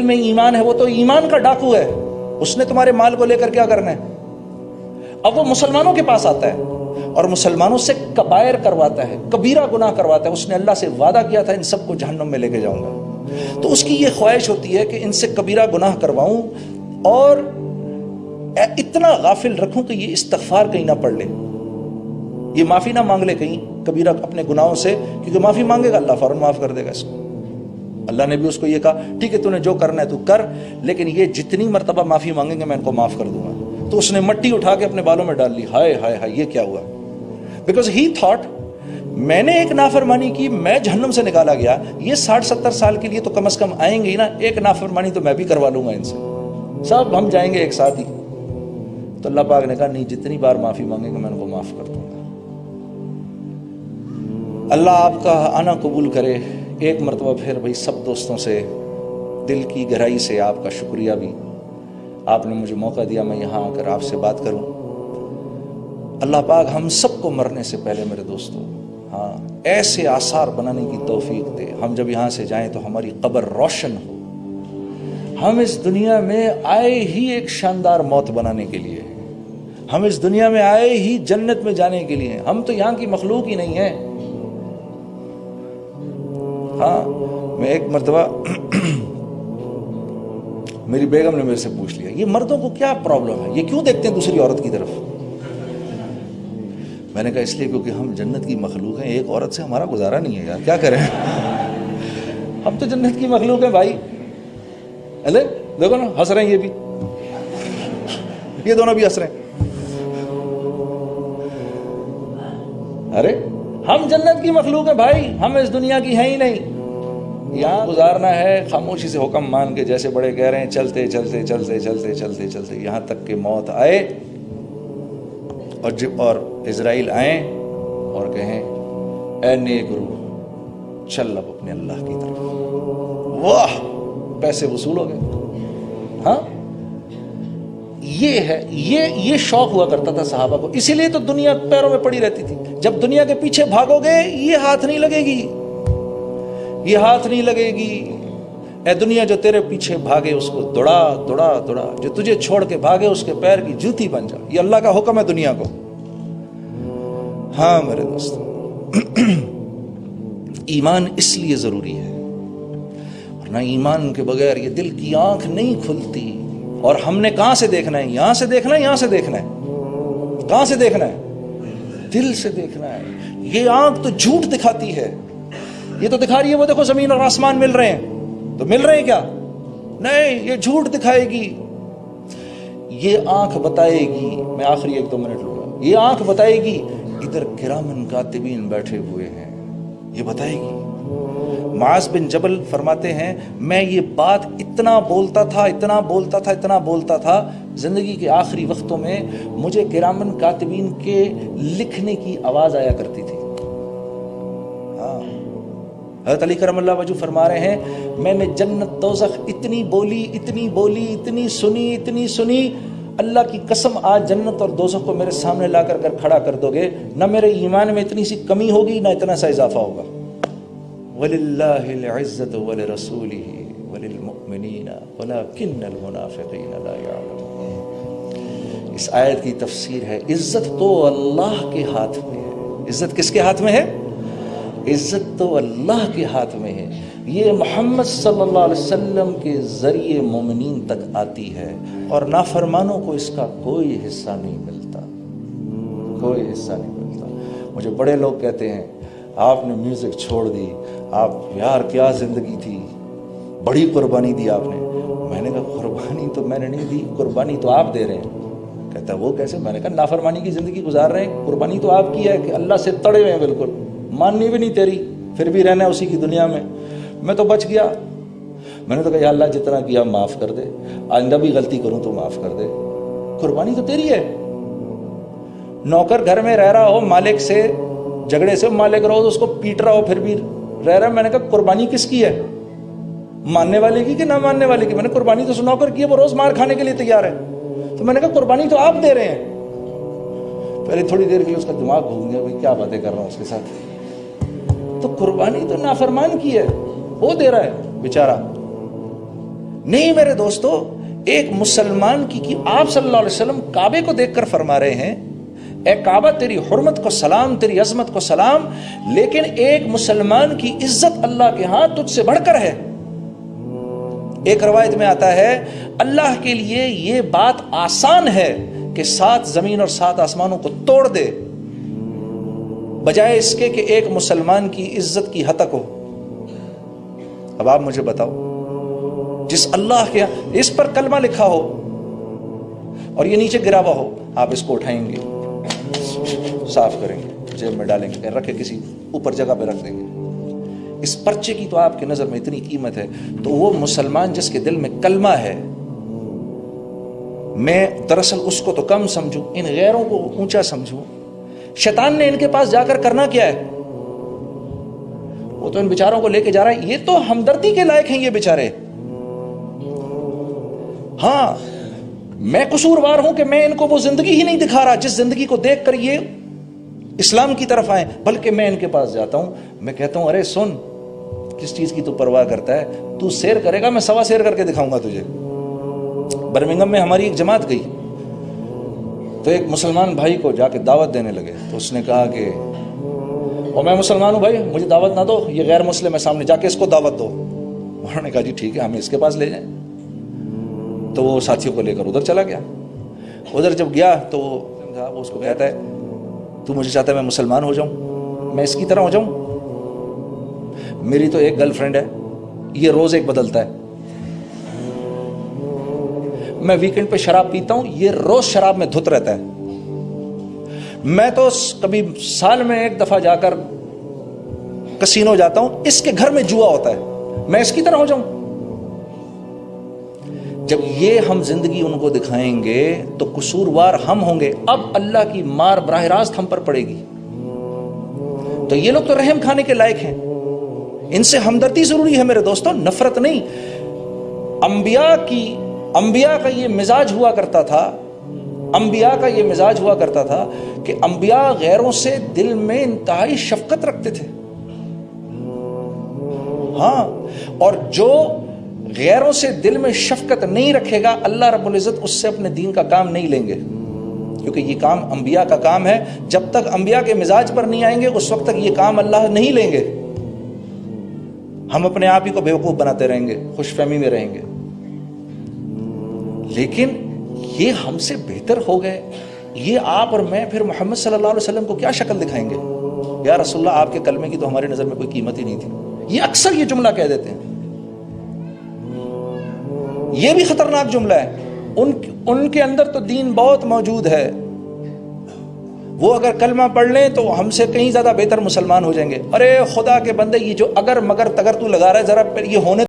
میں ایمان ہے وہ تو ایمان کا ڈاکو ہے، اس نے تمہارے مال کو لے کر کیا کرنا ہے؟ اب وہ مسلمانوں کے پاس آتا ہے اور مسلمانوں سے کبائر کرواتا ہے، کبیرہ گناہ کرواتا ہے. اس نے اللہ سے وعدہ کیا تھا ان سب کو جہنم میں لے کے جاؤں گا، تو اس کی یہ خواہش ہوتی ہے کہ ان سے کبیرہ گناہ کرواؤں اور اتنا غافل رکھوں کہ یہ استغفار کہیں نہ پڑھ لے، یہ معافی نہ مانگ لے کہیں کبیرہ اپنے گناہوں سے، کیونکہ معافی مانگے گا اللہ فوراً معاف کر دے گا اس کو. اللہ نے بھی اس کو یہ کہا ٹھیک ہے تو نے جو کرنا ہے تو کر، لیکن یہ جتنی مرتبہ معافی مانگیں گے میں ان کو معاف کر دوں گا. تو اس نے مٹی اٹھا کے اپنے بالوں میں ڈال لی. ہائے ہائے ہائے یہ کیا ہوا؟ بیکاز ہی تھاٹ میں نے ایک نافرمانی کی، میں جہنم سے نکالا گیا، یہ 60-70 سال کے لیے تو کم از کم آئیں گے ہی نا، ایک نافرمانی تو میں بھی کروا لوں گا ان سے، سب ہم جائیں گے ایک ساتھ ہی. تو اللہ پاک نے کہا نہیں، جتنی بار معافی مانگیں گے میں ان کو معاف کر دوں گا. اللہ آپ کا آنا قبول کرے. ایک مرتبہ پھر بھائی سب دوستوں سے دل کی گہرائی سے آپ کا شکریہ بھی، آپ نے مجھے موقع دیا میں یہاں آ کر آپ سے بات کروں. اللہ پاک ہم سب کو مرنے سے پہلے میرے دوستوں ایسے آثار بنانے کی توفیق دے، ہم جب یہاں سے جائیں تو ہماری قبر روشن ہو. ہم اس دنیا میں آئے ہی ایک شاندار موت بنانے کے لیے، ہم اس دنیا میں آئے ہی جنت میں جانے کے لیے، ہم تو یہاں کی مخلوق ہی نہیں ہیں. میں ایک مرتبہ میری بیگم نے میرے سے پوچھ لیا یہ مردوں کو کیا پرابلم ہے، یہ کیوں دیکھتے ہیں دوسری عورت کی طرف؟ میں نے کہا اس لیے کیونکہ ہم جنت کی مخلوق ہیں، ایک عورت سے ہمارا گزارا نہیں ہے یار، کیا کریں ہم تو جنت کی مخلوق ہیں بھائی. ارے دیکھو نا ہنس رہے ہیں، یہ بھی، یہ دونوں بھی ہنس رہے ہیں. ارے ہم جنت کی مخلوق ہیں بھائی، ہم اس دنیا کی ہیں ہی نہیں. یہاں گزارنا ہے خاموشی سے حکم مان کے، جیسے بڑے کہہ رہے ہیں چلتے چلتے چلتے چلتے چلتے چلتے یہاں تک کہ موت آئے اور اسرائیل آئیں اور کہیں اے نیک روح چل اب اپنے اللہ کی طرف. واہ پیسے وصول ہو گئے. یہ ہے، یہ شوق ہوا کرتا تھا صحابہ کو، اسی لیے تو دنیا پیروں میں پڑی رہتی تھی. جب دنیا کے پیچھے بھاگو گے یہ ہاتھ نہیں لگے گی، یہ ہاتھ نہیں لگے گی. اے دنیا جو تیرے پیچھے بھاگے اس کو دوڑا دوڑا دوڑا، جو تجھے چھوڑ کے بھاگے اس کے پیر کی جوتی بن جا. یہ اللہ کا حکم ہے دنیا کو. ہاں میرے دوست ایمان اس لیے ضروری ہے، ورنہ ایمان کے بغیر یہ دل کی آنکھ نہیں کھلتی. اور ہم نے کہاں سے دیکھنا ہے؟ یہاں سے دیکھنا ہے، یہاں سے دیکھنا ہے. کہاں سے دیکھنا ہے؟ دل سے دیکھنا ہے. یہ آنکھ تو جھوٹ دکھاتی ہے، یہ تو دکھا رہی ہے وہ دیکھو زمین اور آسمان مل رہے ہیں، تو مل رہے ہیں کیا؟ نہیں، یہ جھوٹ دکھائے گی. یہ آنکھ بتائے گی، میں آخری 1-2 منٹ لوں گا، یہ آنکھ بتائے گی ادھر کرامن کاتبین بیٹھے ہوئے ہیں، یہ بتائے گی. معاذ بن جبل فرماتے ہیں میں یہ بات اتنا بولتا تھا زندگی کے آخری وقتوں میں مجھے کرامن کاتبین کے لکھنے کی آواز آیا کرتی تھی. حضرت علی کرم اللہ وجہ فرما رہے ہیں میں نے جنت دوزخ اتنی بولی اتنی سنی، اللہ کی قسم آج جنت اور دوزخ کو میرے سامنے لا کر کھڑا کر دو گے، نہ میرے ایمان میں اتنی سی کمی ہوگی نہ اتنا سا اضافہ ہوگا. وَلِلَّهِ الْعِزَّةُ وَلِرَسُولِهِ وَلِلْمُؤْمِنِينَ وَلَكِنَّ الْمُنَافِقِينَ لَا يَعْلَمُونَ. اس آیت کی تفسیر ہے عزت تو اللہ کے ہاتھ میں ہے. عزت کس کے ہاتھ میں ہے؟ عزت تو اللہ کے ہاتھ میں ہے. یہ محمد صلی اللہ علیہ وسلم کے ذریعے مومنین تک آتی ہے اور نافرمانوں کو اس کا کوئی حصہ نہیں ملتا، کوئی حصہ نہیں ملتا. مجھے بڑے لوگ کہتے ہیں آپ نے میوزک چھوڑ دی، آپ یار کیا زندگی تھی، بڑی قربانی دی آپ نے. میں نے کہا قربانی تو میں نے نہیں دی، قربانی تو آپ دے رہے ہیں. کہتا وہ کیسے؟ میں نے کہا نافرمانی کی زندگی گزار رہے ہیں، قربانی تو آپ کی ہے کہ اللہ سے تڑے ہوئے ہیں بالکل، ماننی بھی نہیں تیری، پھر بھی رہنا ہے اسی کی دنیا میں. میں تو بچ گیا. میں نے تو کہا یا اللہ جتنا کیا معاف کر دے، آئندہ بھی غلطی کروں تو معاف کر دے. قربانی تو تیری ہے. نوکر گھر میں رہ رہا ہو مالک سے جھگڑے سے، مالک روز اس کو پیٹ رہا ہو پھر بھی رہ رہا ہے. میں نے کہا قربانی کس کی ہے؟ ماننے والے کی کہ نہ ماننے والے کی؟ میں نے قربانی تو نوکر کی ہے، وہ روز مار کھانے کے لیے تیار ہے. تو میں نے کہا قربانی تو آپ دے رہے ہیں. پہلے تھوڑی دیر کے لیے اس کا دماغ گھوم گیا، بھائی کیا باتیں کر رہا ہوں اس کے ساتھ. تو قربانی تو نافرمان کی ہے، وہ دے رہا ہے بیچارہ. نہیں میرے دوستو، ایک مسلمان کی آپ صلی اللہ علیہ وسلم کعبے کو دیکھ کر فرما رہے ہیں اے کعبہ تیری حرمت کو سلام، تیری عظمت کو سلام، لیکن ایک مسلمان کی عزت اللہ کے ہاں تجھ سے بڑھ کر ہے۔ ایک روایت میں آتا ہے اللہ کے لیے یہ بات آسان ہے کہ 7 زمین اور 7 آسمانوں کو توڑ دے، بجائے اس کے کہ ایک مسلمان کی عزت کی ہتک ہو۔ اب آپ مجھے بتاؤ، جس اللہ کے اس پر کلمہ لکھا ہو اور یہ نیچے گرا ہوا ہو، آپ اس کو اٹھائیں گے، صاف کریں گے، جیب میں ڈالیں گے، رکھے کسی اوپر جگہ پہ رکھ دیں گے، اس پرچے کی تو آپ کی نظر میں اتنی قیمت ہے، تو وہ مسلمان جس کے دل میں کلمہ ہے، میں دراصل اس کو تو کم سمجھوں، ان غیروں کو اونچا سمجھوں۔ شیطان نے ان کے پاس جا کر کرنا کیا ہے؟ وہ تو ان بیچاروں کو لے کے جا رہا ہے، یہ تو ہمدردی کے لائق ہیں یہ بیچارے۔ ہاں میں قصوروار ہوں کہ میں ان کو وہ زندگی ہی نہیں دکھا رہا جس زندگی کو دیکھ کر یہ اسلام کی طرف آئیں، بلکہ میں ان کے پاس جاتا ہوں، میں کہتا ہوں ارے سن، کس چیز کی تو پرواہ کرتا ہے؟ تو سیر کرے گا، میں 1.25 سیر کر کے دکھاؤں گا تجھے۔ برمنگم میں ہماری ایک جماعت گئی تو ایک مسلمان بھائی کو جا کے دعوت دینے لگے، تو اس نے کہا کہ اور میں مسلمان ہوں بھائی، مجھے دعوت نہ دو، یہ غیر مسلم ہے، سامنے جا کے اس کو دعوت دو۔ انہوں نے کہا جی ٹھیک ہے، ہمیں اس کے پاس لے جائیں۔ تو وہ ساتھیوں کو لے کر ادھر چلا گیا۔ ادھر جب گیا تو وہ اس کو کہتا ہے تو مجھے چاہتا ہے میں مسلمان ہو جاؤں، میں اس کی طرح ہو جاؤں؟ میری تو ایک گرل فرینڈ ہے، یہ روز ایک بدلتا ہے، میں ویکنڈ پہ شراب پیتا ہوں، یہ روز شراب میں دھت رہتا ہے، میں تو کبھی سال میں 1 دفعہ جا کر کسینو جاتا ہوں، اس کے گھر میں جوا ہوتا ہے، میں اس کی طرح ہو جاؤں؟ جب یہ ہم زندگی ان کو دکھائیں گے تو قصوروار ہم ہوں گے، اب اللہ کی مار براہ راست ہم پر پڑے گی۔ تو یہ لوگ تو رحم کھانے کے لائق ہیں، ان سے ہمدردی ضروری ہے میرے دوستوں، نفرت نہیں۔ انبیاء کا یہ مزاج ہوا کرتا تھا، انبیاء کا یہ مزاج ہوا کرتا تھا کہ انبیاء غیروں سے دل میں انتہائی شفقت رکھتے تھے۔ ہاں، اور جو غیروں سے دل میں شفقت نہیں رکھے گا، اللہ رب العزت اس سے اپنے دین کا کام نہیں لیں گے، کیونکہ یہ کام انبیاء کا کام ہے۔ جب تک انبیاء کے مزاج پر نہیں آئیں گے اس وقت تک یہ کام اللہ نہیں لیں گے۔ ہم اپنے آپ ہی کو بیوقوف بناتے رہیں گے، خوش فہمی میں رہیں گے، لیکن یہ ہم سے بہتر ہو گئے، یہ آپ اور میں پھر محمد صلی اللہ علیہ وسلم کو کیا شکل دکھائیں گے؟ یا رسول اللہ آپ کے کلمے کی تو ہماری نظر میں کوئی قیمت ہی نہیں تھی۔ یہ اکثر یہ جملہ کہہ دیتے ہیں، یہ بھی خطرناک جملہ ہے۔ ان کے اندر تو دین بہت موجود ہے، وہ اگر کلمہ پڑھ لیں تو ہم سے کہیں زیادہ بہتر مسلمان ہو جائیں گے۔ ارے خدا کے بندے، یہ جو اگر مگر تگر تو لگا رہا ہے، ذرا یہ ہونے